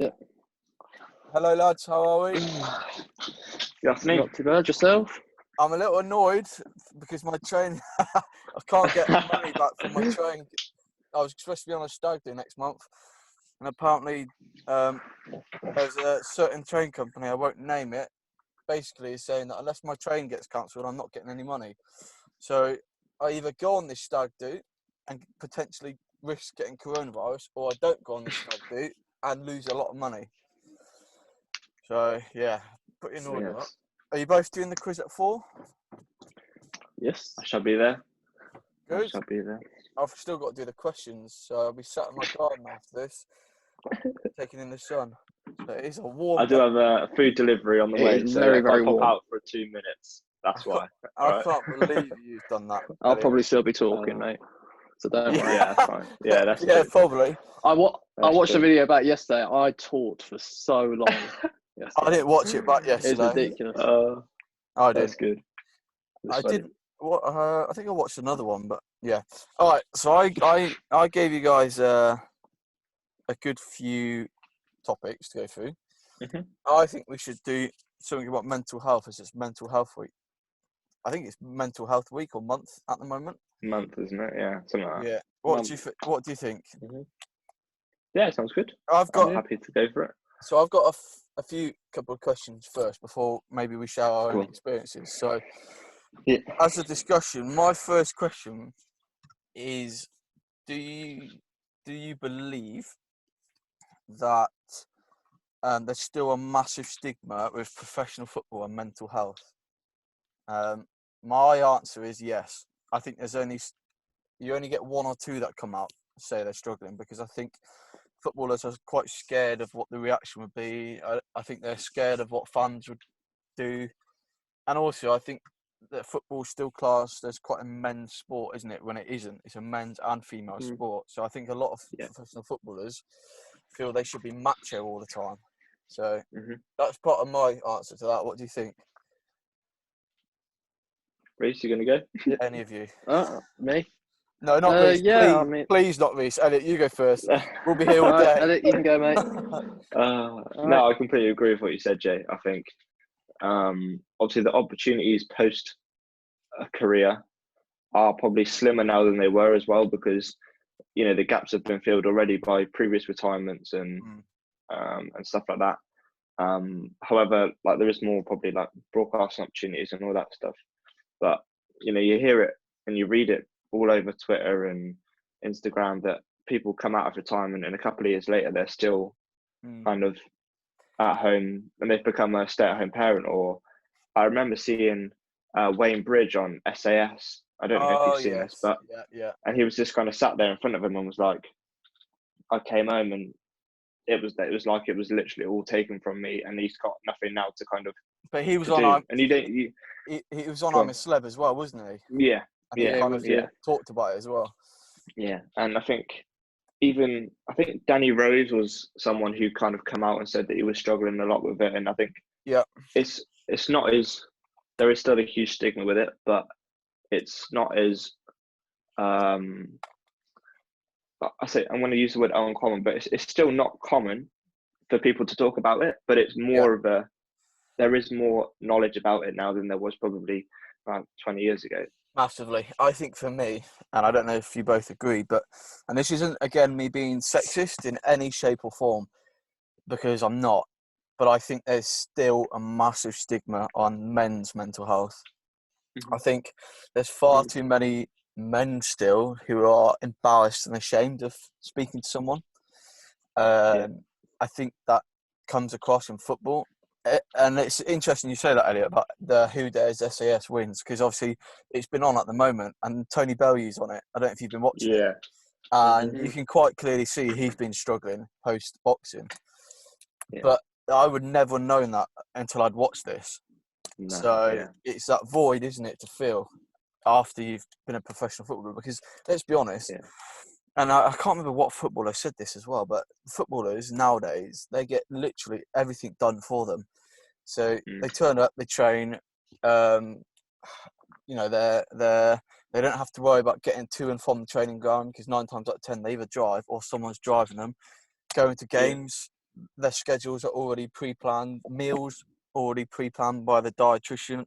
Yeah. Hello, lads. How are we? Good afternoon. Not too bad. Yourself? I'm a little annoyed because my train, I can't get money back from my train. I was supposed to be on a stag do next month, and apparently there's a certain train company, I won't name it, basically is saying that unless my train gets cancelled, I'm not getting any money. So I either go on this stag do and potentially risk getting coronavirus, or I don't go on this stag do and lose a lot of money. So, yeah, pretty annoyed with that. Yes. Are you both doing the quiz at 4? Yes. I shall be there. I Good. shall be there. I've still got to do the questions, so I'll be sat in my garden after this, taking in the sun. So it is a warm I do day. have a food delivery on the It way, is so very, I very can't pop warm. out for 2 minutes. That's why. I Alright. can't believe you've done that. I'll Elliot. probably still be talking, mate. So don't worry. Yeah, that's fine. Yeah, that's Yeah, true. probably. I That's watched a true. video about yesterday. I talked for so long. Yesterday. I didn't watch it back It's yesterday. ridiculous. I That's did. good. That's I funny. did. What? I think I watched another one, but yeah. All right. So I gave you guys a good few topics to go through. Mhm. I think we should do something about mental health, as it's Mental Health Week. I think it's Mental Health Week or month at the moment. Month, isn't it? Yeah, something like that. Yeah. What Month. do you What do you think? Yeah, sounds good. I've I'm got happy to go for it. So I've got a few couple of questions first before maybe we share our own Cool. experiences. So Yeah. as a discussion, my first question is: Do you believe that there's still a massive stigma with professional football and mental health? My answer is yes. I think you only get one or two that come out and say they're struggling, because I think footballers are quite scared of what the reaction would be. I think they're scared of what fans would do. And also, I think that football's still classed as quite a men's sport, isn't it? When it isn't. It's a men's and female sport. So I think a lot of professional footballers feel they should be macho all the time. So that's part of my answer to that. What do you think? Reece, you gonna go? Any of you? Me? No, not Reece. Yeah, Please, I mean- please not Reece. Elliot, you go first. We'll be here all All right, day. Elliot, you can go, mate. No, I completely agree with what you said, Jay. I think obviously the opportunities post a career are probably slimmer now than they were as well, because the gaps have been filled already by previous retirements and stuff like that. However, like there is more probably like broadcasting opportunities and all that stuff, but you hear it and you read it all over Twitter and Instagram that people come out of retirement and a couple of years later they're still kind of at home and they've become a stay-at-home parent. Or I remember seeing Wayne Bridge on SAS. I don't know if you've seen this, but and he was just kind of sat there in front of him and was like, I came home and it was like it was literally all taken from me, and he's got nothing now to kind of. But he was to on. do. And he was on I'm a Celeb as well, wasn't he? Yeah. And he kind of talked about it as well. Yeah. And I think Danny Rose was someone who kind of come out and said that he was struggling a lot with it, and I think it's not as, there is still a huge stigma with it, but it's not as I'm going to use the word uncommon, but it's still not common for people to talk about it, but it's more of there is more knowledge about it now than there was probably around 20 years ago. Massively. I think for me, and I don't know if you both agree, and this isn't, again, me being sexist in any shape or form, because I'm not, but I think there's still a massive stigma on men's mental health. I think there's far too many men still who are embarrassed and ashamed of speaking to someone. I think that comes across in football. And it's interesting you say that, Elliot, about the Who Dares SAS wins, because obviously it's been on at the moment and Tony Bellew's on it. I don't know if you've been watching it. And you can quite clearly see he's been struggling post-boxing. But I would never have known that until I'd watched this. It's that void, isn't it, to feel after you've been a professional footballer? Because let's be honest, and I can't remember what footballer said this as well, but footballers nowadays, they get literally everything done for them. So they turn up, they train, they don't have to worry about getting to and from the training ground, because 9 times out of 10 they either drive or someone's driving them. Going to games, their schedules are already pre-planned, meals already pre-planned by the dietitian.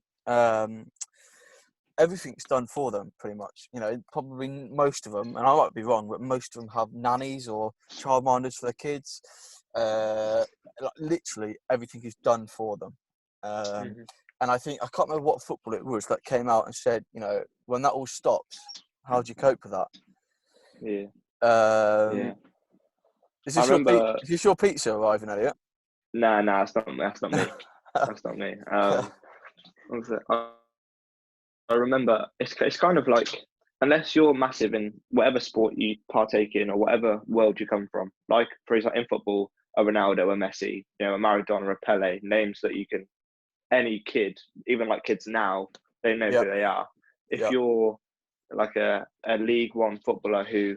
Everything's done for them, pretty much. You know, probably most of them, and I might be wrong, but most of them have nannies or childminders for their kids. Like, literally everything is done for them. And I think, I can't remember what football it was that came out and said, you know, when that all stops, how do you cope with that? Yeah. Yeah. Is this your pizza arriving, Elliot? Nah, that's not me. That's not me. That's not me. What was it? I remember it's kind of like, unless you're massive in whatever sport you partake in or whatever world you come from, like for example in football, a Ronaldo, a Messi, you know, a Maradona, a Pele, names that you can, any kid, even like kids now, they know who they are. If you're like a League One footballer who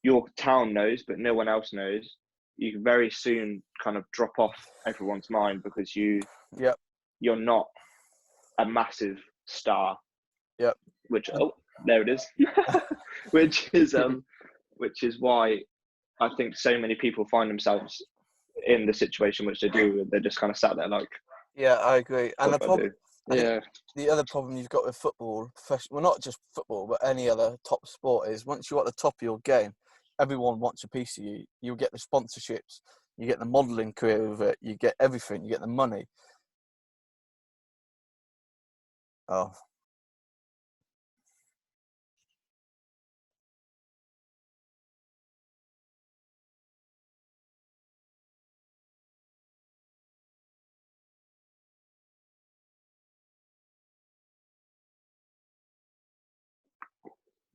your town knows but no one else knows, you can very soon kind of drop off everyone's mind because you're not a massive star. Which there it is. which is why I think so many people find themselves in the situation which they do. They're just kind of sat there like. Yeah, I agree. And the problem, the other problem you've got with football, well, not just football, but any other top sport, is once you're at the top of your game, everyone wants a piece of you. You get the sponsorships, you get the modelling career with it, you get everything, you get the money. Oh.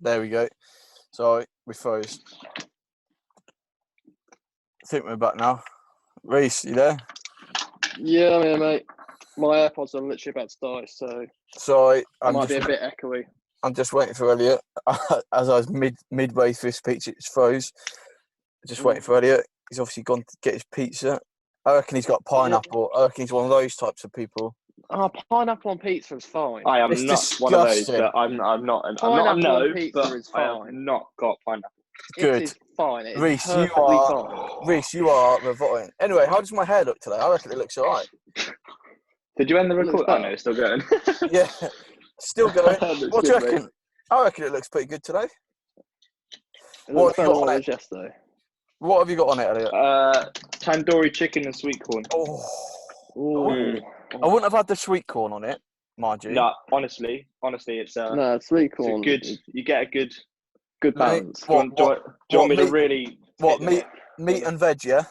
There we go. Sorry, we froze. I think we're back now. Reese, you there? Yeah, I'm here, mate. My AirPods are literally about to die, so sorry, I might be a bit echoey. I'm just waiting for Elliot. As I was midway through his pizza, it's froze. Just waiting for Elliot. He's obviously gone to get his pizza. I reckon he's got pineapple. I reckon he's one of those types of people. Oh, pineapple on pizza is fine. I am it's not disgusting. One of those, but I'm not. Pineapple on pizza but is fine. I have not got pineapple. Good. It is fine. It is Reese, perfectly fine. Reese, you are revolting. Anyway, how does my hair look today? I reckon it looks all right. Did you end the record? Oh, no, it's still going. Yeah, still going. What do you reckon? Mate. I reckon it looks pretty good today. It looks better than it was yesterday. What have you got on it, Elliot? Tandoori chicken and sweet corn. I wouldn't have had the sweet corn on it, mind you. No, honestly, it's sweet corn. Good. You get a good balance. Do you want me to really? What meat and veg? Yeah.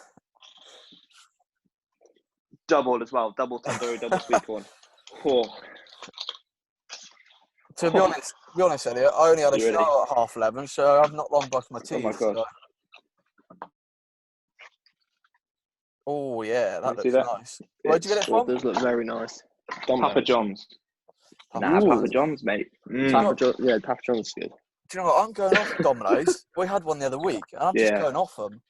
Double as well. Double tandoori, double sweet corn. To be honest, Elliot, I only had a shower at 11:30, so I've not long brushed my teeth. Oh my god. So. Oh yeah, that looks nice. Where'd you get it from? It does look very nice. Papa John's. Papa John's, mate. Papa John's is good. Do you know what? I'm going off Domino's. We had one the other week, and I'm just going off them.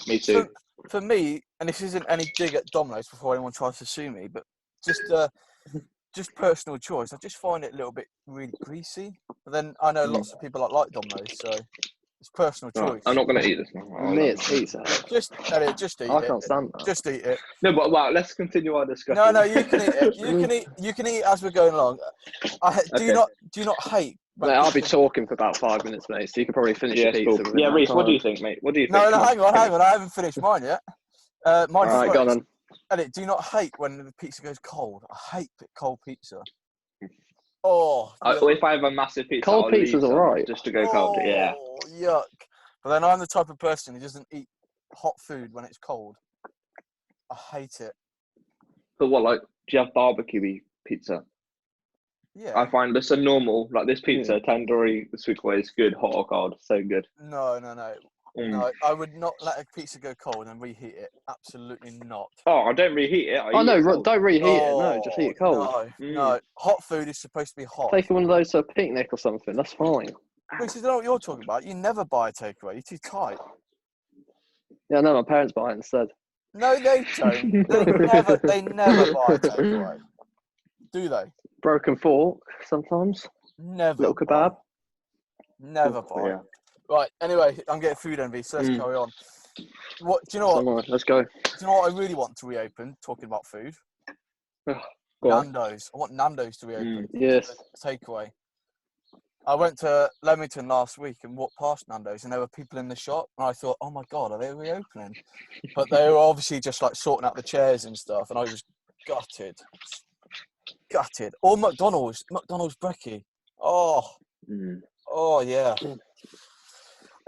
Me too. For me, and this isn't any dig at Domino's before anyone tries to sue me, but just personal choice. I just find it a little bit really greasy. But then I know lots of people like Domino's, so it's personal choice. I'm not going to eat this now. For me, it's pizza. Just eat it. I can't stand that. Just eat it. No, but wow, let's continue our discussion. No, you can eat it. You can eat as we're going along. Do you not hate? Mate, I'll be talking for about 5 minutes, mate. So you can probably finish your pizza. Cool. Yeah, Reese, what do you think, mate? What do you think? No, hang on. I haven't finished mine yet. Mine's all right, go on. Elliot, do you not hate when the pizza goes cold? I hate cold pizza. Oh, if I have a massive pizza, cold pizza's alright. Just to go cold, yeah. Yuck. But then I'm the type of person who doesn't eat hot food when it's cold. I hate it. But what, like, do you have barbecue pizza? Yeah. I find this a normal, like this pizza, tandoori sweet corn is good, hot or cold, so good. No. No, I would not let a pizza go cold and reheat it. Absolutely not. Oh, I don't reheat it. Don't reheat it. No, just eat it cold. No. Hot food is supposed to be hot. Take one of those to a picnic or something. That's fine. This is not what you're talking about. You never buy a takeaway. You're too tight. Yeah, no, my parents buy it instead. No, they don't. They never buy a takeaway. Do they? Broken fork sometimes. Never. Little kebab. Never buy. Yeah. Right, anyway, I'm getting food envy, so let's carry on. What do you know? So, let's go. Do you know what I really want to reopen? Talking about food, Go on. Nando's. I want Nando's to reopen. Yes. Takeaway. I went to Leamington last week and walked past Nando's, and there were people in the shop, and I thought, "Oh my god, are they reopening?" But they were obviously just like sorting out the chairs and stuff, and I was gutted. Or McDonald's brekkie. Oh yeah.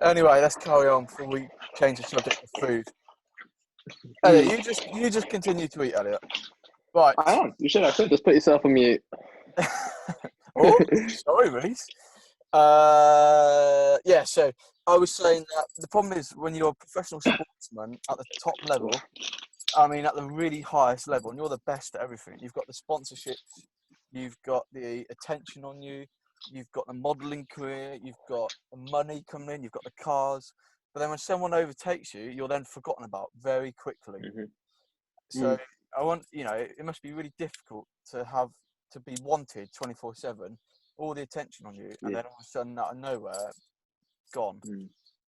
Anyway, let's carry on before we change the subject to food. Elliot, you just continue to eat, Elliot. Right. I am. You should have said. Just put yourself on mute. Oh, sorry, Reese. Yeah, so I was saying that the problem is when you're a professional sportsman at the top level, I mean, at the really highest level, and you're the best at everything. You've got the sponsorships, you've got the attention on you, you've got the modelling career, you've got the money coming in, you've got the cars. But then when someone overtakes you, you're then forgotten about very quickly. So I want, it must be really difficult to be wanted 24/7, all the attention on you, and then all of a sudden out of nowhere, gone.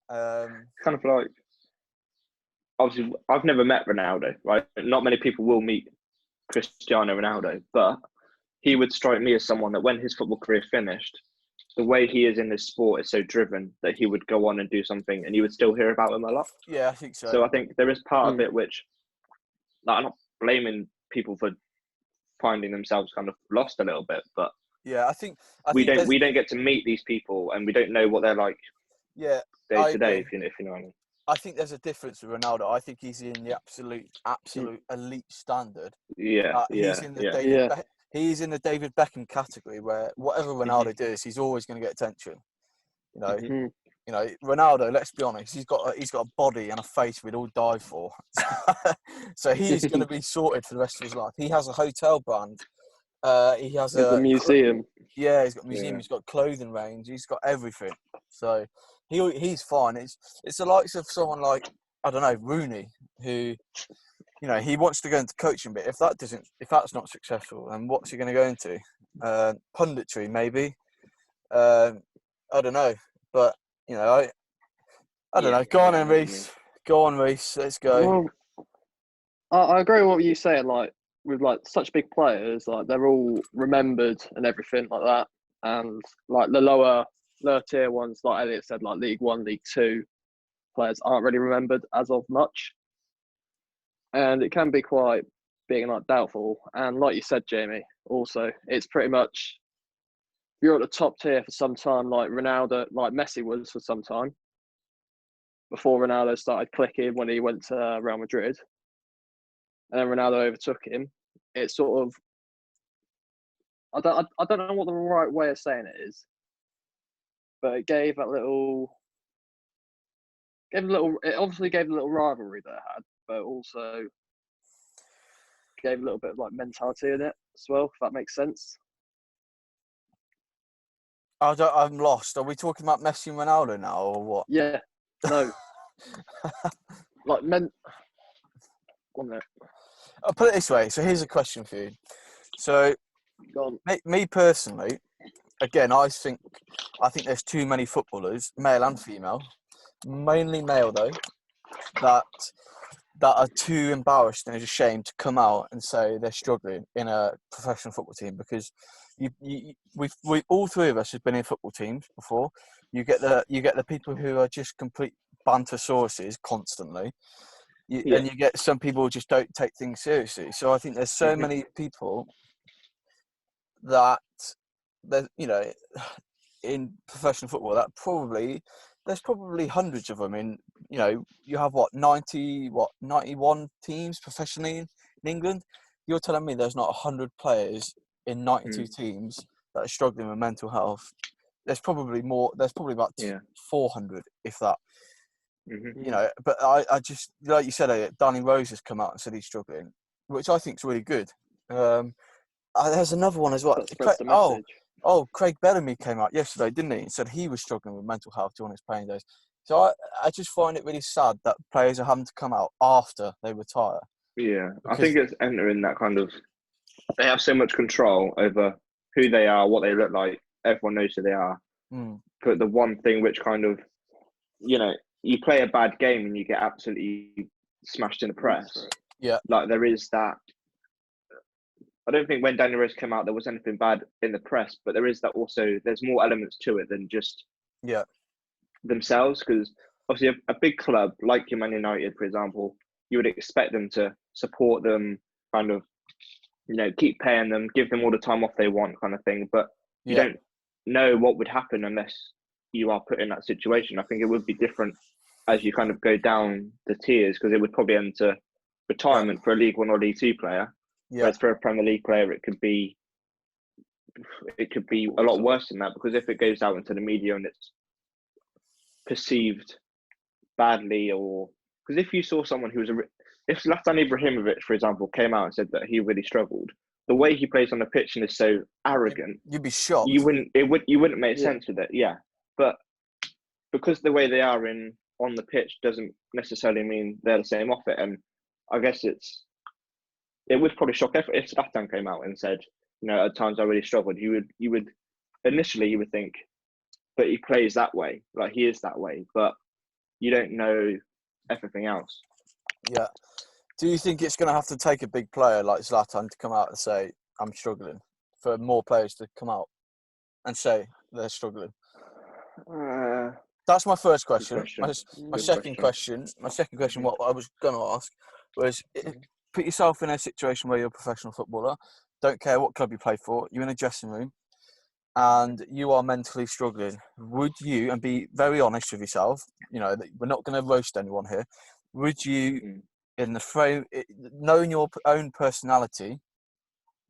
Kind of like, obviously, I've never met Ronaldo, right? Not many people will meet Cristiano Ronaldo, but he would strike me as someone that when his football career finished, the way he is in this sport is so driven that he would go on and do something, and you would still hear about him a lot. Yeah, I think so. So I think there is part of it which, like, I'm not blaming people for finding themselves kind of lost a little bit, but yeah, I think we don't get to meet these people, and we don't know what they're like. Yeah, day to day, if you know what I mean. I think there's a difference with Ronaldo. I think he's in the absolute elite standard. Yeah, he's in the David Beckham category where whatever Ronaldo does, he's always going to get attention. You know, Ronaldo. Let's be honest. He's got a body and a face we'd all die for. So he's going to be sorted for the rest of his life. He has a hotel brand. He has a museum. Yeah, he's got a museum. He's got clothing range. He's got everything. So he's fine. It's the likes of someone like, I don't know, Rooney, who, he wants to go into coaching, but if that's not successful, then what's he going to go into? Punditry, maybe. I don't know, but I don't know. Go on, then, Reese. Go on, Reese. Let's go. Well, I agree with what you said. Like, with like such big players, like they're all remembered and everything like that, and like the lower tier ones, like Elliot said, like League 1, League 2 players aren't really remembered as of much, and it can be quite being like doubtful. And like you said, Jamie, also it's pretty much you're at the top tier for some time, like Ronaldo, like Messi was for some time before Ronaldo started clicking when he went to Real Madrid. And then Ronaldo overtook him. It's sort of, I don't know what the right way of saying it is, but it gave a little, it obviously gave a little rivalry that it had, but also gave a little bit of like mentality in it as well, if that makes sense. I'm lost. Are we talking about Messi and Ronaldo now, or what? Yeah, no. Like, 1 minute. I'll put it this way. So here's a question for you. So, me personally, again, I think there's too many footballers, male and female, mainly male though, that are too embarrassed and ashamed to come out and say they're struggling in a professional football team, because we all three of us have been in football teams before. You get the people who are just complete bantersauruses constantly. And you get some people who just don't take things seriously. So I think there's so many people that in professional football that there's probably hundreds of them in, you have 91 teams professionally in England. You're telling me there's not 100 players in 92 teams that are struggling with mental health? There's probably more. There's probably about 400, if that. But I just, like you said, Danny Rose has come out and said he's struggling, which I think is really good. There's another one as well. Craig Bellamy came out yesterday, didn't he? And said he was struggling with mental health during his playing days. So I just find it really sad that players are having to come out after they retire. Yeah, I think it's entering that kind of, they have so much control over who they are, what they look like. Everyone knows who they are. But the one thing which kind of, you play a bad game and you get absolutely smashed in the press. Yeah. Like there is that. I don't think when Daniel Rose came out there was anything bad in the press, but there is that also. There's more elements to it than just themselves, because obviously a big club like your Man United, for example, you would expect them to support them, kind of, keep paying them, give them all the time off they want, kind of thing. But you don't know what would happen unless you are put in that situation. I think it would be different as you kind of go down the tiers, because it would probably end to retirement for a League One or League Two player. Whereas for a Premier League player, it could be a lot worse than that, because if it goes out into the media and it's perceived badly, or because if you saw someone who was if Zlatan Ibrahimovic, for example, came out and said that he really struggled, the way he plays on the pitch and is so arrogant, you'd be shocked. You wouldn't make sense with it. Yeah, but because the way they are on the pitch doesn't necessarily mean they're the same off it, and I guess it would probably shock if Zlatan came out and said, at times I really struggled. You would initially think, but he plays that way, like he is that way, but you don't know everything else. Yeah. Do you think it's going to have to take a big player like Zlatan to come out and say, I'm struggling, for more players to come out and say they're struggling? That's my first question. My second question, what I was going to ask was, put yourself in a situation where you're a professional footballer, don't care what club you play for, you're in a dressing room, and you are mentally struggling. Would you, and be very honest with yourself, we're not going to roast anyone here, would you, in the frame, knowing your own personality,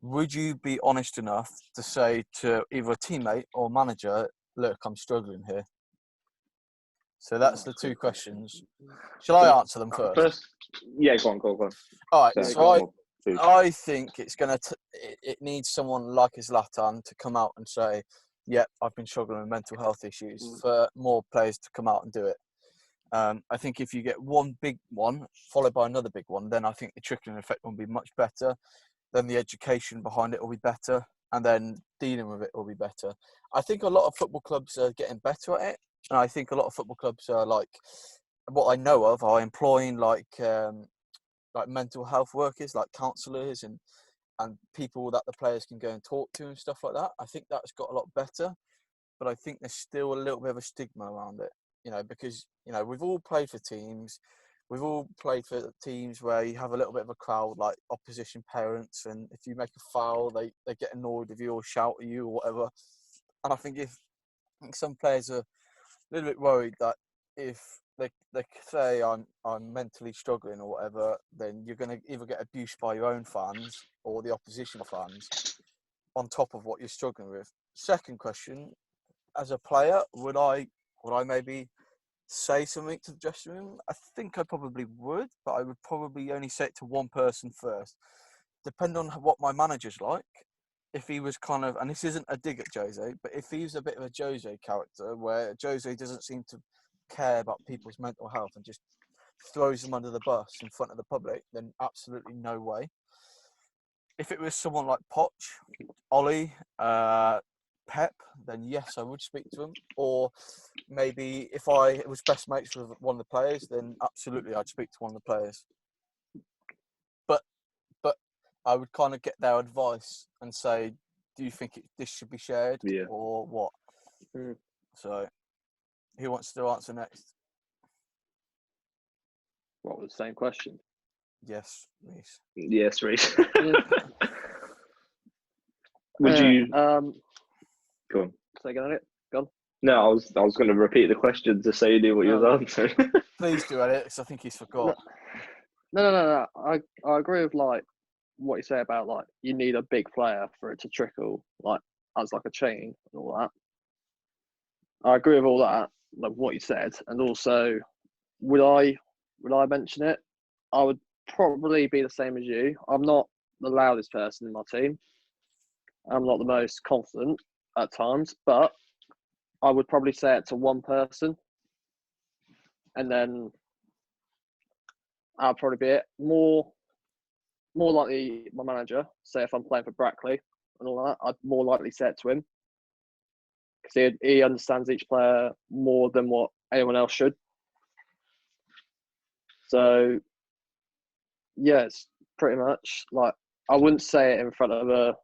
would you be honest enough to say to either a teammate or manager, look, I'm struggling here? So that's the two questions. Shall I answer them first? Yeah, go on. All right, so I think it's it needs someone like a Zlatan to come out and say, yeah, I've been struggling with mental health issues, for more players to come out and do it. I think if you get one big one followed by another big one, then I think the trickling effect will be much better. Then the education behind it will be better, and then dealing with it will be better. I think a lot of football clubs are getting better at it, and I think a lot of football clubs are, like, what I know of, are employing like mental health workers, like counsellors and people that the players can go and talk to and stuff like that. I think that's got a lot better, but I think there's still a little bit of a stigma around it, because, we've all played for teams. We've all played for teams where you have a little bit of a crowd, like opposition parents, and if you make a foul, they get annoyed with you or shout at you or whatever. And I think some players are a little bit worried that if they say I'm mentally struggling or whatever, then you're going to either get abused by your own fans or the opposition fans on top of what you're struggling with. Second question, as a player, would I maybe say something to the dressing room? I think I probably would, but I would probably only say it to one person first. Depend on what my manager's like. If he was kind of, and this isn't a dig at Jose, but if he's a bit of a Jose character, where Jose doesn't seem to care about people's mental health and just throws them under the bus in front of the public, then absolutely no way. If it was someone like Poch, Ollie, Pep, then yes, I would speak to him. Or maybe if I was best mates with one of the players, then absolutely I'd speak to one of the players. But I would kind of get their advice and say, do you think this should be shared or what? So who wants to answer next? What was the same question? Yes, Reece. Yes, Reece. Would you go on? Say again, it. Go on. No, I was going to repeat the question to say you knew what you was answering. Please do, Elliot, because I think he's forgot. No. I agree with like what you say about like you need a big player for it to trickle like as like a chain and all that. I agree with all that, like what you said, and also would I mention it? I would probably be the same as you. I'm not the loudest person in my team. I'm not the most confident at times, but I would probably say it to one person, and then I'll probably be it. More likely my manager, say if I'm playing for Brackley and all that, I'd more likely say it to him because he understands each player more than what anyone else should. So yeah, it's pretty much like I wouldn't say it in front of a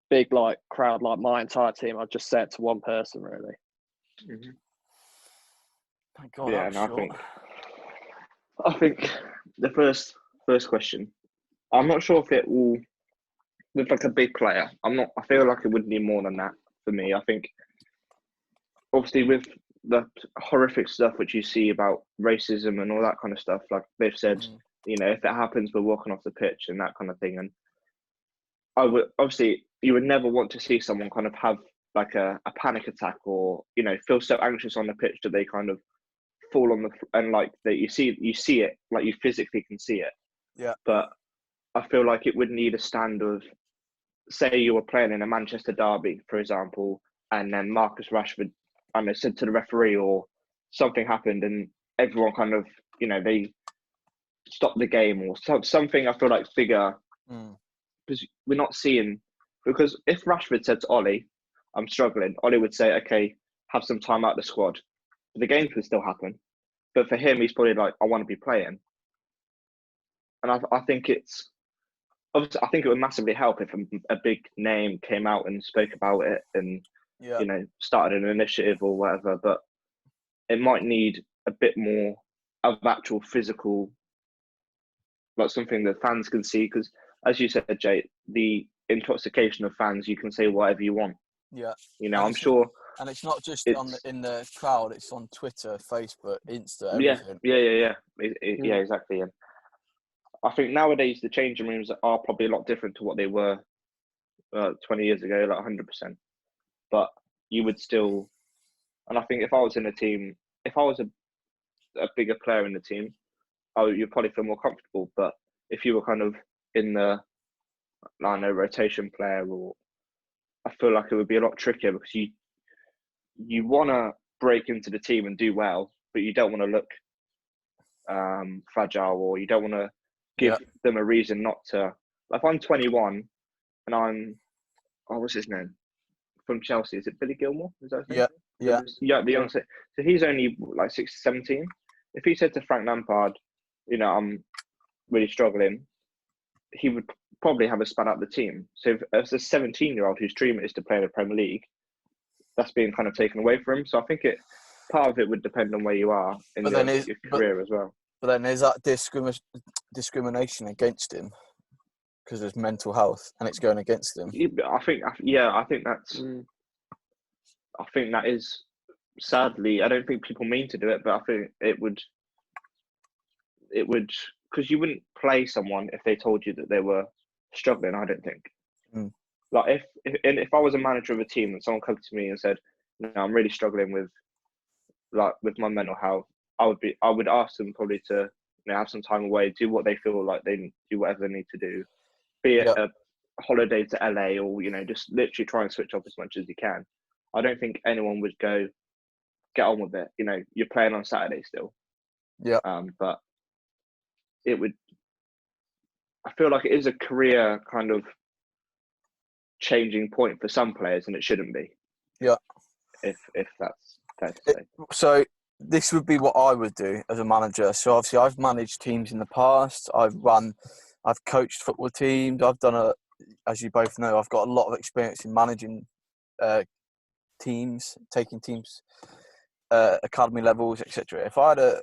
big like crowd like my entire team. I'd just say it to one person really. Mm-hmm. Thank God, Yeah, that's and short. I think the first question, I'm not sure if it will with like a big player. I feel like it would need more than that for me. I think obviously with the horrific stuff which you see about racism and all that kind of stuff, like they've said, you know, if it happens, we're walking off the pitch and that kind of thing. And I would obviously you would never want to see someone kind of have like a panic attack or, you know, feel so anxious on the pitch that they kind of fall on the and like that you see it, like you physically can see it. Yeah. But I feel like it would need a stand of, say you were playing in a Manchester derby, for example, and then Marcus Rashford, I don't know, said to the referee or something happened and everyone kind of, you know, they stopped the game or something. I feel like bigger because we're not seeing, because if Rashford said to Ollie, I'm struggling, Ollie would say, okay, have some time out the squad. But the game could still happen. But for him, he's probably like, I want to be playing. And I think it's, obviously, I think it would massively help if a big name came out and spoke about it and, you know, started an initiative or whatever. But it might need a bit more of actual physical, like something that fans can see. Because as you said, Jay, the intoxication of fans, you can say whatever you want. Yeah. You know, I'm sure. And it's not just in the crowd, it's on Twitter, Facebook, Insta, everything. Yeah, exactly. And I think nowadays the changing rooms are probably a lot different to what they were 20 years ago, like 100%. But you would still, and I think if I was in a team, if I was a bigger player in the team, you'd probably feel more comfortable. But if you were kind of in the, I don't know, rotation player, or I feel like it would be a lot trickier because you want to break into the team and do well, but you don't want to look fragile, or you don't want to give them a reason not to. Like if I'm 21 and I'm, what's his name from Chelsea? Is it Billy Gilmore? Is that his name? Yeah. The young. So he's only like 17. If he said to Frank Lampard, you know, I'm really struggling, he would probably have a spat out the team. So if it's a 17-year-old whose dream is to play in the Premier League, that's being kind of taken away from him. So I think part of it would depend on where you are in your career as well. But then there's that discrimination against him because there's mental health and it's going against him. I think that's. I think that is, sadly, I don't think people mean to do it, but I think it would, because you wouldn't play someone if they told you that they were struggling. I don't think. Like if I was a manager of a team and someone come to me and said, "No, I'm really struggling with my mental health," I would ask them probably to, you know, have some time away, do what they feel like they do, whatever they need to do, be it a holiday to LA or, you know, just literally try and switch off as much as you can. I don't think anyone would go, get on with it. You know, you're playing on Saturday still. Yeah. But it would, I feel like it is a career kind of changing point for some players, and it shouldn't be. Yeah. If that's fair to say. So this would be what I would do as a manager. So obviously I've managed teams in the past. I've coached football teams. I've done as you both know, I've got a lot of experience in managing teams, taking teams academy levels, etc. If I had a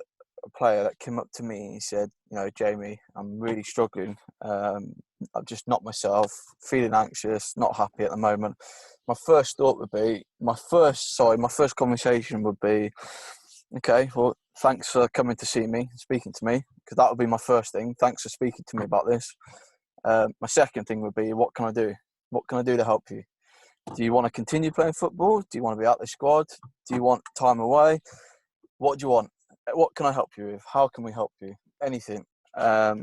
player that came up to me and he said, you know, Jamie, I'm really struggling. I'm just not myself, feeling anxious, not happy at the moment. My first thought would be, my first conversation would be, okay, well, thanks for coming to see me, speaking to me, because that would be my first thing. Thanks for speaking to me about this. My second thing would be, what can I do? What can I do to help you? Do you want to continue playing football? Do you want to be out the squad? Do you want time away? What do you want? What can I help you with? How can we help you? Anything. I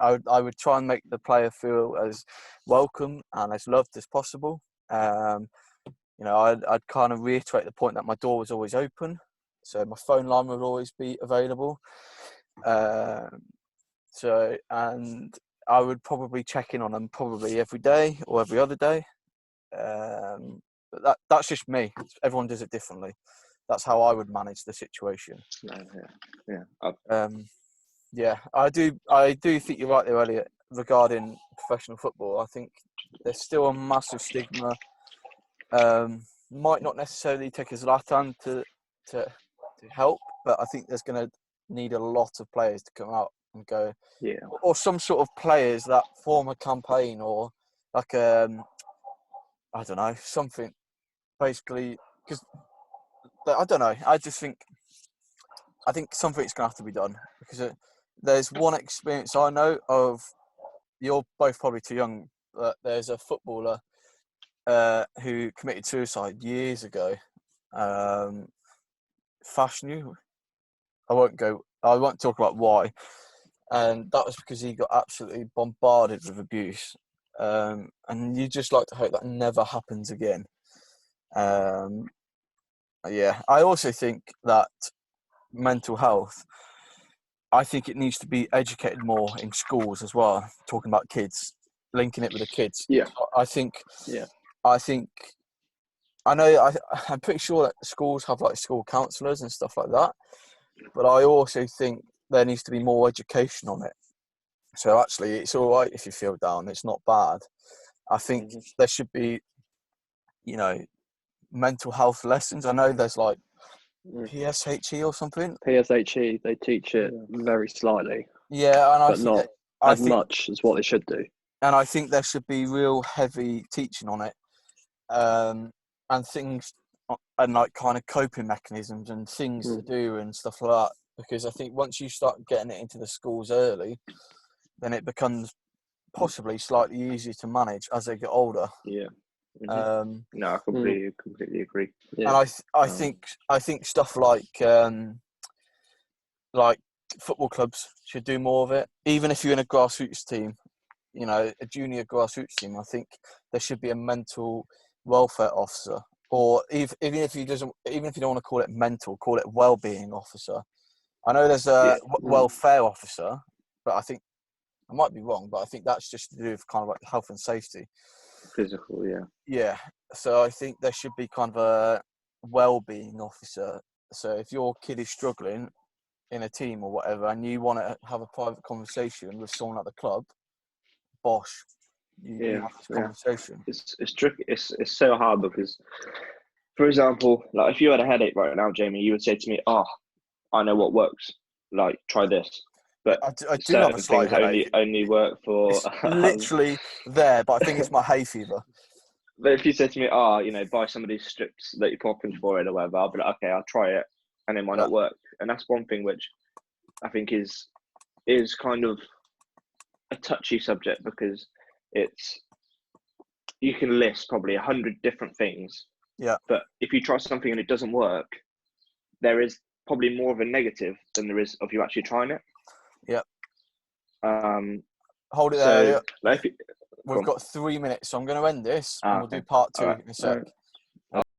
would try and make the player feel as welcome and as loved as possible. You know, I'd kind of reiterate the point that my door was always open, so my phone line would always be available. And I would probably check in on them probably every day or every other day. But that's just me. Everyone does it differently. That's how I would manage the situation. Yeah. Yeah, I do think you're right there, Elliot, regarding professional football. I think there's still a massive stigma. Might not necessarily take a Zlatan to help, but I think there's going to need a lot of players to come out and go, Yeah. or some sort of players that form a campaign, or like I don't know, something basically, because I don't know. I think something's going to have to be done, because there's one experience I know of. You're both probably too young, but there's a footballer who committed suicide years ago. Fashnu. I won't talk about why. And that was because he got absolutely bombarded with abuse. And you just like to hope that never happens again. Yeah, I also think that mental health, I think it needs to be educated more in schools as well, talking about kids, linking it with the kids. Yeah. I think, Yeah. I know, I'm pretty sure that schools have like school counsellors and stuff like that, but I also think there needs to be more education on it. So actually, it's all right if you feel down. It's not bad. I think there should be, mental health lessons. I know there's like PSHE or something. PSHE, they teach it very slightly. Yeah, and but not as much as what they should do. And I think there should be real heavy teaching on it, and things, and like kind of coping mechanisms and things to do and stuff like that. Because I think once you start getting it into the schools early, then it becomes possibly slightly easier to manage as they get older. Yeah. No, I completely agree. Yeah. And I think stuff like football clubs should do more of it. Even if you're in a grassroots team, a junior grassroots team, I think there should be a mental welfare officer, or even if you don't want to call it mental, call it well-being officer. I know there's a welfare officer, but I think I might be wrong, but I think that's just to do with kind of like health and safety. Physical, yeah. Yeah. So I think there should be kind of a well-being officer. So if your kid is struggling in a team or whatever, and you want to have a private conversation with someone at the club, bosh, you have this conversation. It's tricky. It's so hard because, for example, like if you had a headache right now, Jamie, you would say to me, "Oh, I know what works. Like try this." But I do have a slight headache. Only work for it's literally there, but I think it's my hay fever. But if you said to me, buy some of these strips that you pop in for it or whatever, I'll be like, okay, I'll try it, and it might not work. And that's one thing which I think is kind of a touchy subject, because you can list probably 100 different things. Yeah. But if you try something and it doesn't work, there is probably more of a negative than there is of you actually trying it. Yeah. Hold it there. We've got 3 minutes, so I'm going to end this, and we'll do part 2 in a sec.